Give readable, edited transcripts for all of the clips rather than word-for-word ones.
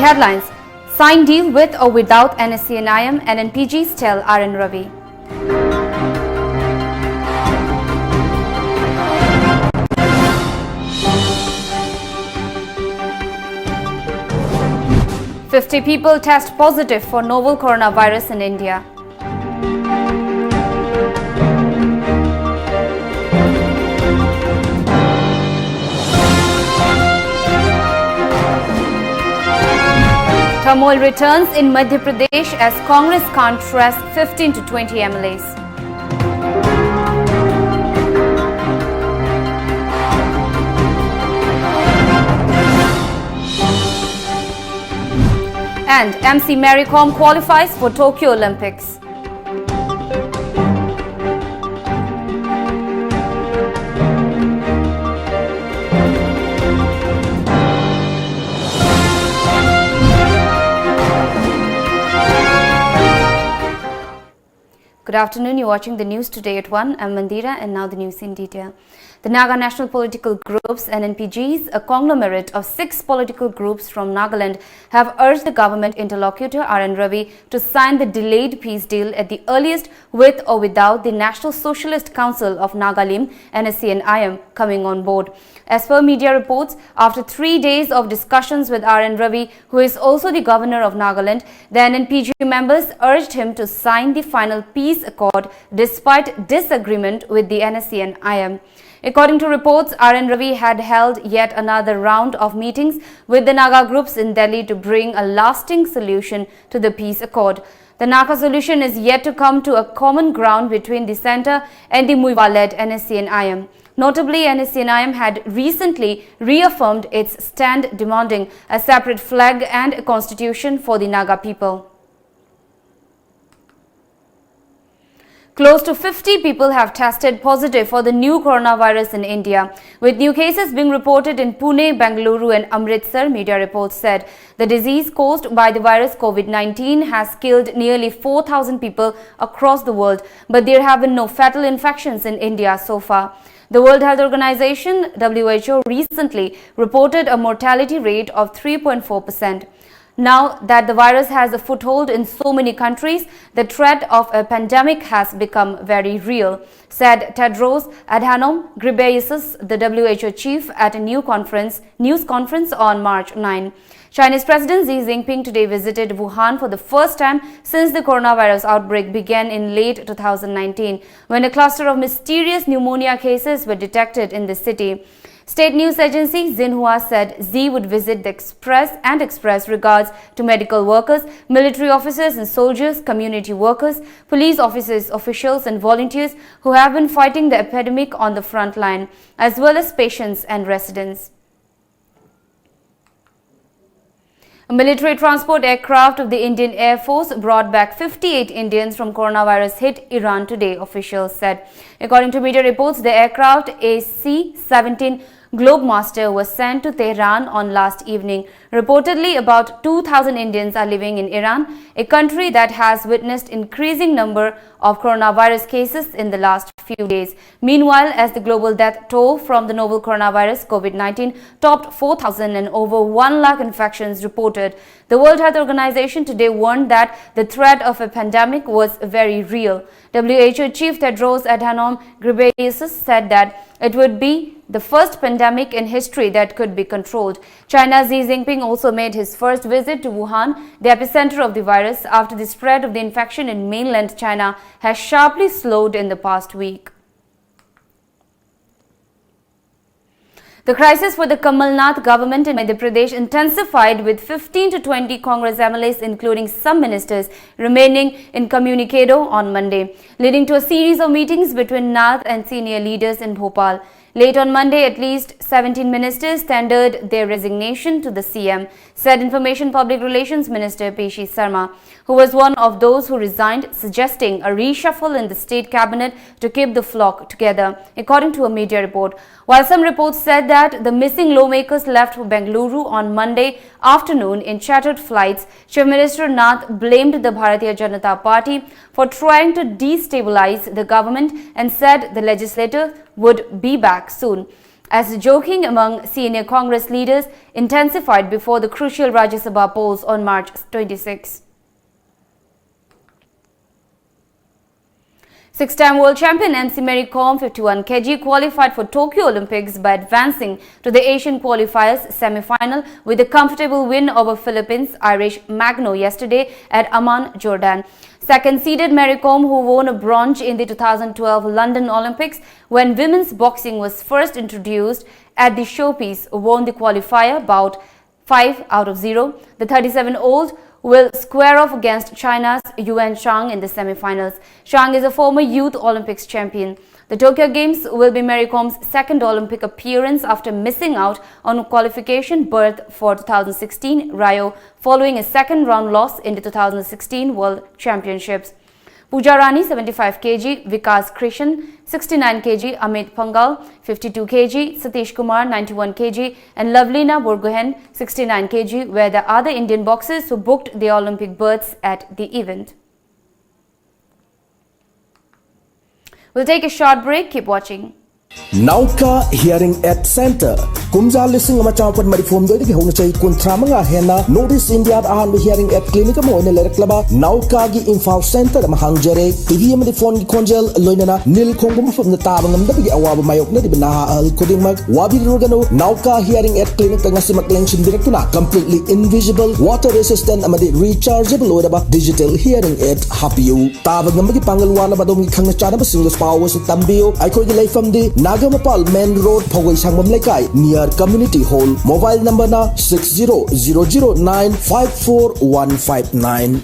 headlines: Sign deal with or without NSC and IM, NNPGs tell RN Ravi. "50 people test positive for novel coronavirus in India." Turmoil returns in Madhya Pradesh as Congress can't trust 15 to 20 MLAs. And MC Mary Kom qualifies for Tokyo Olympics. Good afternoon, you're watching the news today at 1. I'm Mandira and now the news in detail. The Naga National Political Groups, NNPGs, a conglomerate of 6 political groups from Nagaland, have urged the government interlocutor RN Ravi to sign the delayed peace deal at the earliest with or without the National Socialist Council of Nagalim, NSC and IM coming on board. As per media reports, after 3 days of discussions with RN Ravi, who is also the governor of Nagaland, the NNPG members urged him to sign the final peace accord despite disagreement with the NSC and IM. According to reports, RN Ravi had held yet another round of meetings with the Naga groups in Delhi to bring a lasting solution to the peace accord. The Naga solution is yet to come to a common ground between the centre and the Muiwa-led NSC and IM. Notably, NSC and IM had recently reaffirmed its stand demanding a separate flag and a constitution for the Naga people. Close to 50 people have tested positive for the new coronavirus in India, with new cases being reported in Pune, Bengaluru and Amritsar, media reports said. The disease caused by the virus COVID-19 has killed nearly 4,000 people across the world, but there have been no fatal infections in India so far. The World Health Organization, WHO, recently reported a mortality rate of 3.4%. Now that the virus has a foothold in so many countries, the threat of a pandemic has become very real, said Tedros Adhanom Ghebreyesus, the WHO chief, at a news conference on March 9. Chinese President Xi Jinping today visited Wuhan for the first time since the coronavirus outbreak began in late 2019, when a cluster of mysterious pneumonia cases were detected in the city. State news agency Xinhua said Xi would visit the express regards to medical workers, military officers and soldiers, community workers, police officers, officials and volunteers who have been fighting the epidemic on the front line, as well as patients and residents. A military transport aircraft of the Indian Air Force brought back 58 Indians from coronavirus hit Iran today, officials said. According to media reports, the aircraft, a C-17 Globemaster, was sent to Tehran on last evening. Reportedly, about 2,000 Indians are living in Iran, a country that has witnessed increasing number of coronavirus cases in the last few days. Meanwhile, as the global death toll from the novel coronavirus COVID-19 topped 4,000 and over 1 lakh infections reported, the World Health Organization today warned that the threat of a pandemic was very real. WHO Chief Tedros Adhanom Ghebreyesus said that it would be the first pandemic in history that could be controlled. China's Xi Jinping also made his first visit to Wuhan, the epicenter of the virus, after the spread of the infection in mainland China has sharply slowed in the past week. The crisis for the Kamal Nath government in Madhya Pradesh intensified, with 15 to 20 Congress MLAs, including some ministers, remaining incommunicado on Monday, leading to a series of meetings between Nath and senior leaders in Bhopal. Late on Monday, at least 17 ministers tendered their resignation to the CM, said Information Public Relations Minister Peshi Sarma, who was one of those who resigned, suggesting a reshuffle in the state cabinet to keep the flock together, according to a media report. While some reports said that the missing lawmakers left for Bengaluru on Monday afternoon in chartered flights, Chief Minister Nath blamed the Bharatiya Janata Party for trying to destabilize the government and said the legislature would be back soon. as joking among senior Congress leaders intensified before the crucial Rajya Sabha polls on March 26. Six-time world champion MC Mary Kom 51 kg qualified for Tokyo Olympics by advancing to the Asian qualifiers semi-final with a comfortable win over Philippines Irish Magno yesterday at Amman, Jordan. Second-seeded Mary Kom, who won a bronze in the 2012 London Olympics when women's boxing was first introduced at the showpiece, won the qualifier bout 5 out of 0. The 37-year-old will square off against China's Yuan Shang in the semi-finals. Shang is a former Youth Olympics champion. The Tokyo Games will be Mary Kom's second Olympic appearance after missing out on a qualification berth for 2016 Rio following a second-round loss in the 2016 World Championships. Pooja Rani 75 kg, Vikas Krishan 69 kg, Amit Pangal 52 kg, Satish Kumar 91 kg and Lovelina Burgohen 69 kg were the other Indian boxers who booked the Olympic berths at the event. We'll take a short break. Keep watching. Naga Hearing Aid Center. Kumja listing a machapad marifom do the Honachai Kuntramanga Hena, Notice India and Hearing Aid Clinic Mo in the Club, Naga Infal Center, Mahangere, TV Marifon Congel, Loinana, Nil Kongum from the Tabangam, the Awab Mayok, Nibina, Kudimak, Wabi Rugano, Naga Hearing Aid Clinic, and Asimak Lension Directuna, completely invisible, water resistant, amadi rechargeable with about digital hearing aid, happy you. Tabangam Pangalwana Badom Kangachana, single powers of Tambio, I call the from the Naga Main Road, Pawai Sangam Lekai, near Community Hall. Mobile number na 6000954159.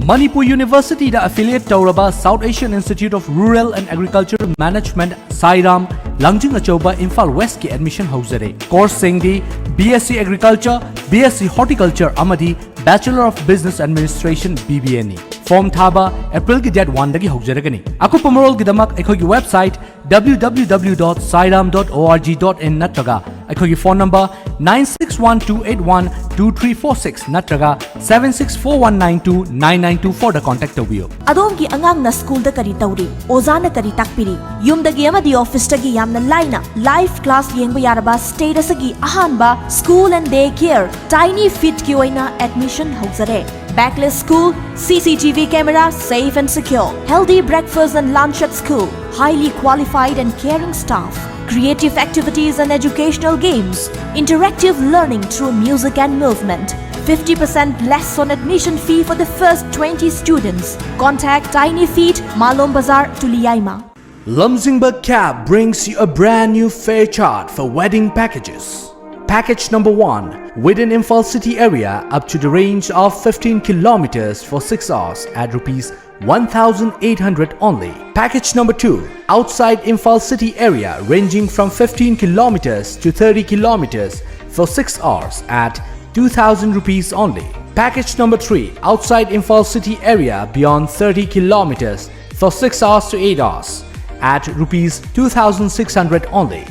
Manipur University da affiliate Tauraba South Asian Institute of Rural and Agriculture Management Sairam Langjingbatomtv Imphal West ki admission hauzare. Course singdi BSc Agriculture, BSc Horticulture amadi Bachelor of Business Administration BBNE. Form thaba April ki date 1 dagi hauzaragani. Aku pamarol gidamak ekhogi website www.sairam.org.in natraga ekhogi phone number 9612812346 natraga 7641929924 da contact tawbiyo. Adom ki angang na school da kari tawri, oza na kari takpiri, yum dagi amadi office dagi yamna line live class yengba yaraba status agi ahanba school and day care tiny fit ki oina admission hauzare. Backless school, CCTV camera, safe and secure, healthy breakfast and lunch at school, highly qualified and caring staff, creative activities and educational games, interactive learning through music and movement, 50% less on admission fee for the first 20 students. Contact Tiny Feet, Malom Bazar, Tuliaima. Lamjingbatomtv brings you a brand new fare chart for wedding packages. Package number 1, within Imphal city area up to the range of 15 kilometers for 6 hours at rupees 1,800 only. Package number 2, outside Imphal city area ranging from 15 kilometers to 30 kilometers for 6 hours at 2,000 rupees only. Package number 3, outside Imphal city area beyond 30 kilometers for 6 hours to 8 hours at rupees 2,600 only.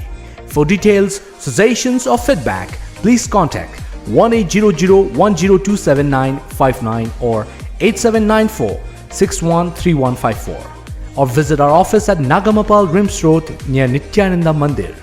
For details, suggestions or feedback, please contact 1800-1027959 or 8794-613154 or visit our office at Naga Rims Road near Nityananda Mandir.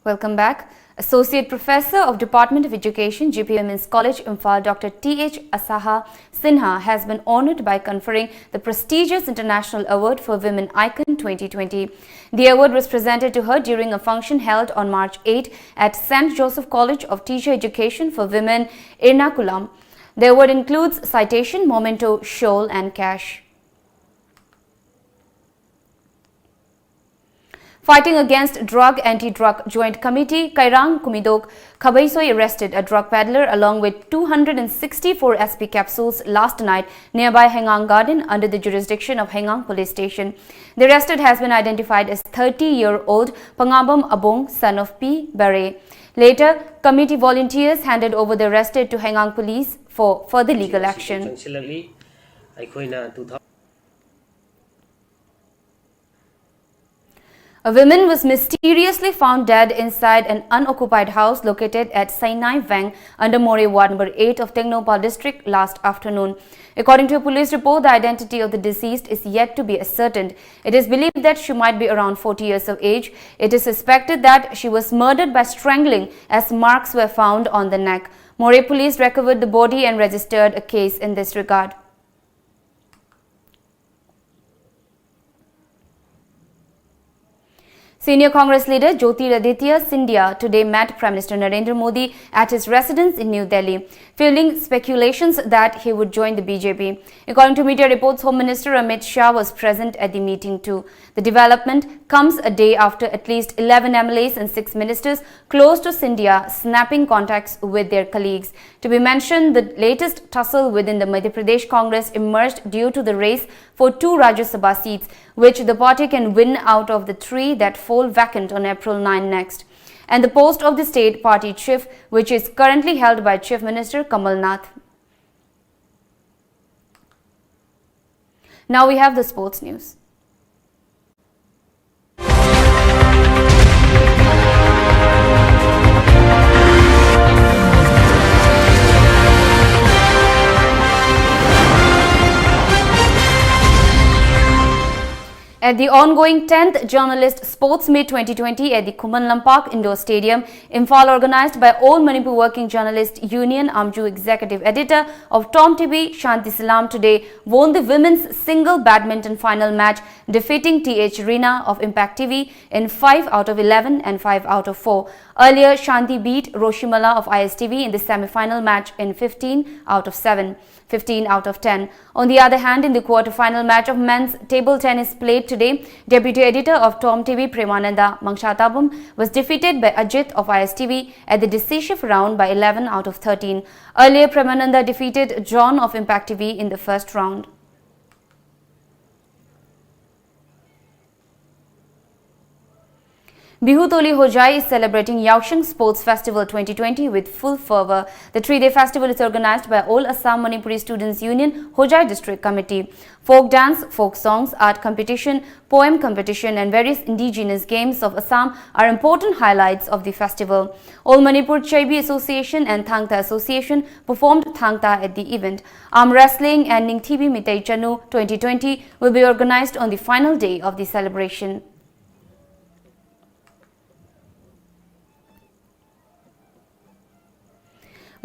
Welcome back. Associate Professor of Department of Education, GP Women's College, Imphal, Dr. T.H. Asaha Sinha has been honoured by conferring the prestigious International Award for Women Icon 2020. The award was presented to her during a function held on March 8 at St. Joseph College of Teacher Education for Women, Ernakulam. The award includes citation, memento, shawl and cash. Fighting Against Drug Anti-Drug Joint Committee, Kairang Kumidok Kabaisoi arrested a drug peddler along with 264 SP capsules last night nearby Hengang Garden under the jurisdiction of Hengang Police Station. The arrested has been identified as 30-year-old Pangabam Abong, son of P. Bare. Later, committee volunteers handed over the arrested to Hengang Police for further legal action. A woman was mysteriously found dead inside an unoccupied house located at Sainai Vang under More Ward number 8 of Tengnopal district last afternoon. According to a police report, the identity of the deceased is yet to be ascertained. It is believed that she might be around 40 years of age. It is suspected that she was murdered by strangling as marks were found on the neck. More police recovered the body and registered a case in this regard. Senior Congress leader Jyotiraditya Scindia today met Prime Minister Narendra Modi at his residence in New Delhi, fueling speculations that he would join the BJP. According to media reports, Home Minister Amit Shah was present at the meeting too. The development comes a day after at least 11 MLAs and 6 ministers close to Scindia snapping contacts with their colleagues. To be mentioned, the latest tussle within the Madhya Pradesh Congress emerged due to the race for 2 Rajya Sabha seats, which the party can win out of the 3 that fall vacant on April 9 next, and the post of the state party chief, which is currently held by Chief Minister Kamal Nath. Now we have the sports news. At the ongoing 10th Journalist Sports Meet 2020 at the Kuman Lampak Indoor Stadium, Imphal, organized by All Manipur Working Journalist Union, Amju Executive Editor of TOMTV, Shanti Salam, today won the women's single badminton final match, defeating TH Reena of Impact TV in 5 out of 11 and 5 out of 4. Earlier, Shanti beat Roshimala of ISTV in the semi-final match in 15 out of 7. 15 out of 10. On the other hand, in the quarter-final match of men's table tennis played today, Deputy Editor of TOMTV Premananda Mangshatabum was defeated by Ajit of ISTV at the decisive round by 11 out of 13. Earlier, Premananda defeated John of Impact TV in the first round. Bihu Toli Hojai is celebrating Yaosheng Sports Festival 2020 with full fervor. The 3-day festival is organized by All Assam Manipuri Students Union, Hojai District Committee. Folk dance, folk songs, art competition, poem competition and various indigenous games of Assam are important highlights of the festival. All Manipur Chaibi Association and Thangta Association performed Thangta at the event. Arm wrestling and Ningthibi Mitai Chanu 2020 will be organized on the final day of the celebration.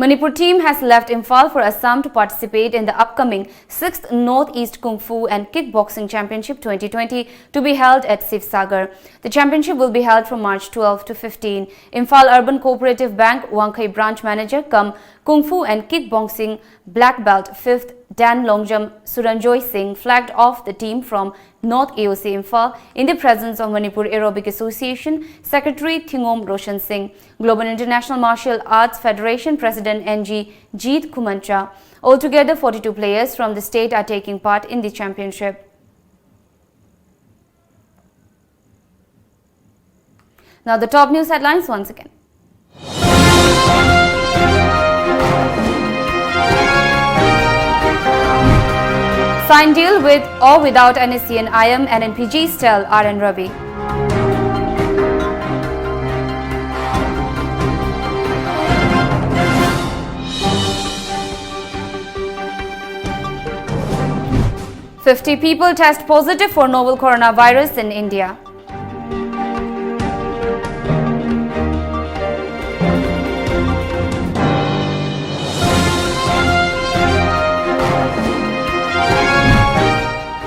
Manipur team has left Imphal for Assam to participate in the upcoming 6th Northeast Kung Fu and Kickboxing Championship 2020 to be held at Sivsagar. The championship will be held from March 12 to 15. Imphal Urban Cooperative Bank Wangkai branch manager cum Kung Fu and Kickboxing black belt 5th Dan Longjam Suranjoy Singh flagged off the team from North AOC Imphal in the presence of Manipur Aerobic Association Secretary Thingom Roshan Singh, Global International Martial Arts Federation President NG Jeet Kumancha. Altogether, 42 players from the state are taking part in the championship. Now the top news headlines once again. Sign deal with or without NSC and IM and NPGs, tell RN Ravi. "50 people test positive for novel coronavirus in India."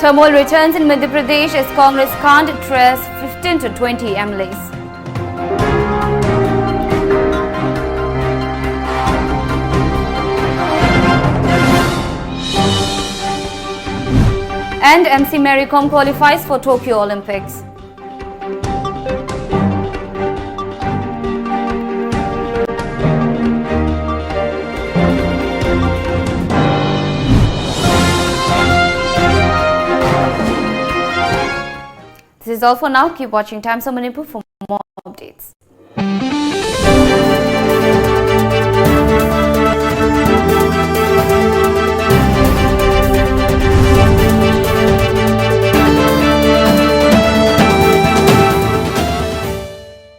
Turmoil returns in Madhya Pradesh as Congress can't trace 15 to 20 MLAs. And MC Mary Kom qualifies for Tokyo Olympics. This is all for now. Keep watching Times of Manipur for more updates.